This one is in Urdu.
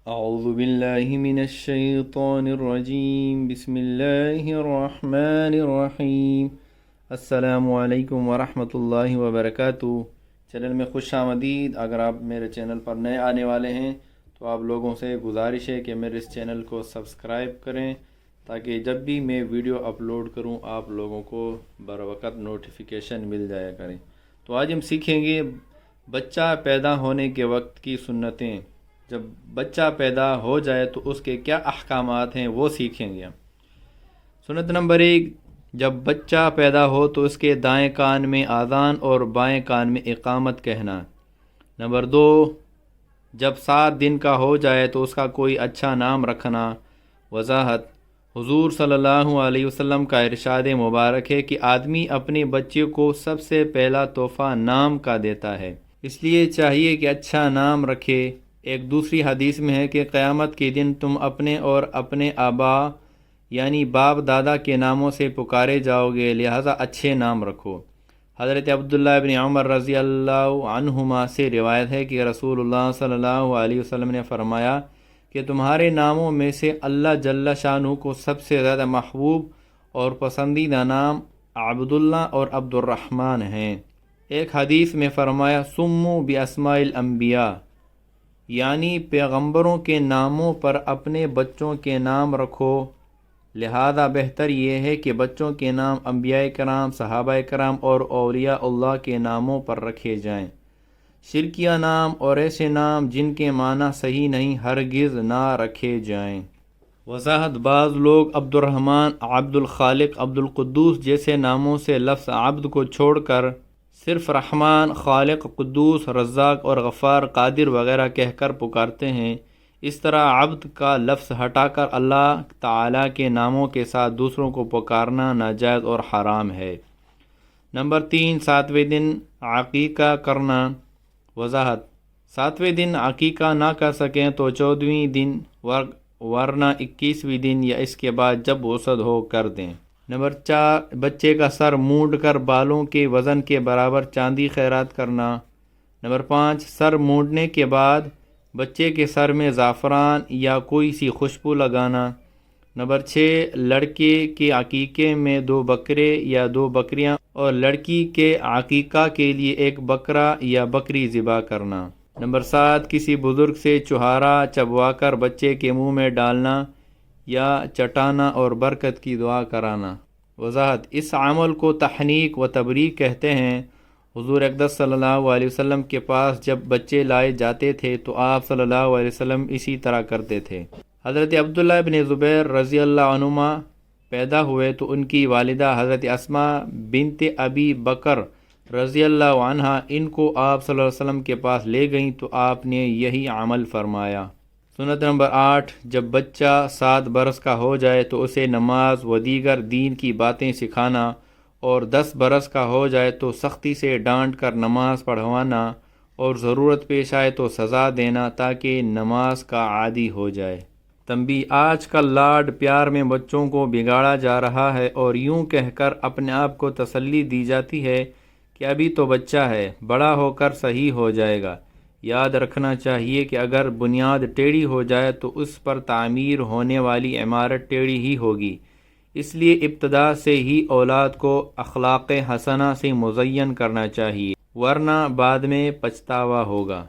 اعوذ باللہ من الشیطان الرجیم، بسم اللہ الرحمن الرحیم۔ السلام علیکم ورحمۃ اللہ وبرکاتہ۔ چینل میں خوش آمدید۔ اگر آپ میرے چینل پر نئے آنے والے ہیں تو آپ لوگوں سے گزارش ہے کہ میرے اس چینل کو سبسکرائب کریں تاکہ جب بھی میں ویڈیو اپلوڈ کروں آپ لوگوں کو بروقت نوٹیفیکیشن مل جایا کریں۔ تو آج ہم سیکھیں گے بچہ پیدا ہونے کے وقت کی سنتیں۔ جب بچہ پیدا ہو جائے تو اس کے کیا احکامات ہیں وہ سیکھیں گے۔ سنت نمبر 1، جب بچہ پیدا ہو تو اس کے دائیں کان میں اذان اور بائیں کان میں اقامت کہنا۔ نمبر 2، جب 7 دن کا ہو جائے تو اس کا کوئی اچھا نام رکھنا۔ وضاحت: حضور صلی اللہ علیہ وسلم کا ارشاد مبارک ہے کہ آدمی اپنے بچے کو سب سے پہلا تحفہ نام کا دیتا ہے، اس لیے چاہیے کہ اچھا نام رکھے۔ ایک دوسری حدیث میں ہے کہ قیامت کے دن تم اپنے اور اپنے آبا یعنی باپ دادا کے ناموں سے پکارے جاؤ گے، لہذا اچھے نام رکھو۔ حضرت عبداللہ بن عمر رضی اللہ عنہما سے روایت ہے کہ رسول اللہ صلی اللہ علیہ وسلم نے فرمایا کہ تمہارے ناموں میں سے اللہ جل شانہ کو سب سے زیادہ محبوب اور پسندیدہ نام عبداللہ اور عبد الرحمن ہیں۔ ایک حدیث میں فرمایا سموا باسماء الانبیاء، یعنی پیغمبروں کے ناموں پر اپنے بچوں کے نام رکھو، لہذا بہتر یہ ہے کہ بچوں کے نام انبیاء کرام، صحابہ کرام اور اولیاء اللہ کے ناموں پر رکھے جائیں۔ شرکیہ نام اور ایسے نام جن کے معنی صحیح نہیں ہرگز نہ رکھے جائیں۔ وضاحت: بعض لوگ عبد الرحمن، عبد الخالق، عبد القدوس جیسے ناموں سے لفظ عبد کو چھوڑ کر صرف رحمان، خالق، قدوس، رزاق اور غفار، قادر وغیرہ کہہ کر پکارتے ہیں۔ اس طرح عبد کا لفظ ہٹا کر اللہ تعالیٰ کے ناموں کے ساتھ دوسروں کو پکارنا ناجائز اور حرام ہے۔ نمبر 3، 7ویں دن عقیقہ کرنا۔ وضاحت: 7ویں دن عقیقہ نہ کر سکیں تو 14ویں دن ورنہ 21ویں دن یا اس کے بعد جب وسعت ہو کر دیں۔ نمبر 4، بچے کا سر مونڈ کر بالوں کے وزن کے برابر چاندی خیرات کرنا۔ نمبر 5، سر مونڈنے کے بعد بچے کے سر میں زعفران یا کوئی سی خوشبو لگانا۔ نمبر 6، لڑکے کے عقیقے میں 2 بکرے یا 2 بکریاں اور لڑکی کے عقیقہ کے لیے 1 بکرا یا بکری ذبح کرنا۔ نمبر 7، کسی بزرگ سے چوہارا چبوا کر بچے کے منہ میں ڈالنا یا چٹانا اور برکت کی دعا کرانا۔ وضاحت: اس عمل کو تحنیک و تبریک کہتے ہیں۔ حضور اقدس صلی اللہ علیہ وسلم کے پاس جب بچے لائے جاتے تھے تو آپ صلی اللہ علیہ وسلم اسی طرح کرتے تھے۔ حضرت عبداللہ بن زبیر رضی اللہ عنہما پیدا ہوئے تو ان کی والدہ حضرت اسماء بنت ابی بکر رضی اللہ عنہا ان کو آپ صلی اللہ علیہ وسلم کے پاس لے گئیں تو آپ نے یہی عمل فرمایا۔ سنت نمبر 8، جب بچہ 7 برس کا ہو جائے تو اسے نماز و دیگر دین کی باتیں سکھانا، اور 10 برس کا ہو جائے تو سختی سے ڈانٹ کر نماز پڑھوانا اور ضرورت پیش آئے تو سزا دینا تاکہ نماز کا عادی ہو جائے۔ تنبیہ: آج کل لاڈ پیار میں بچوں کو بگاڑا جا رہا ہے اور یوں کہہ کر اپنے آپ کو تسلی دی جاتی ہے کہ ابھی تو بچہ ہے، بڑا ہو کر صحیح ہو جائے گا۔ یاد رکھنا چاہیے کہ اگر بنیاد ٹیڑھی ہو جائے تو اس پر تعمیر ہونے والی عمارت ٹیڑھی ہی ہوگی، اس لیے ابتدا سے ہی اولاد کو اخلاق حسنہ سے مزین کرنا چاہیے، ورنہ بعد میں پچھتاوا ہوگا۔